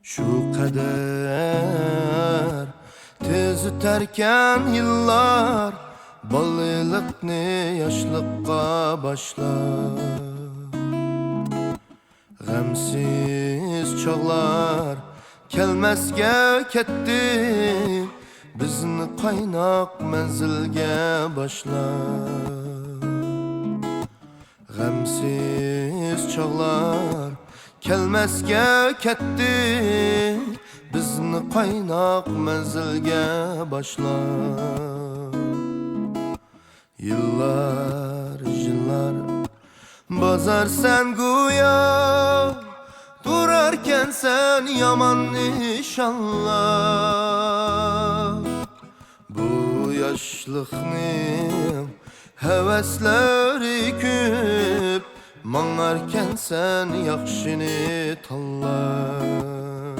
Şu kadar tez öterken yıllar, balılıkni yaşlıkka başlar. G'amsiz çağlar kelmesge ketdi, bizni qaynoq manzilga başlar. G'amsiz çağlar kelmesge ketdi, bizni qaynoq manzilga başlar. Yıllar, yıllar bazar sen go'yo, durarken sen yaman nişanlar. Bu yaşlıkning heveslari ko'p, mаңarken sen yaxshini tanlar.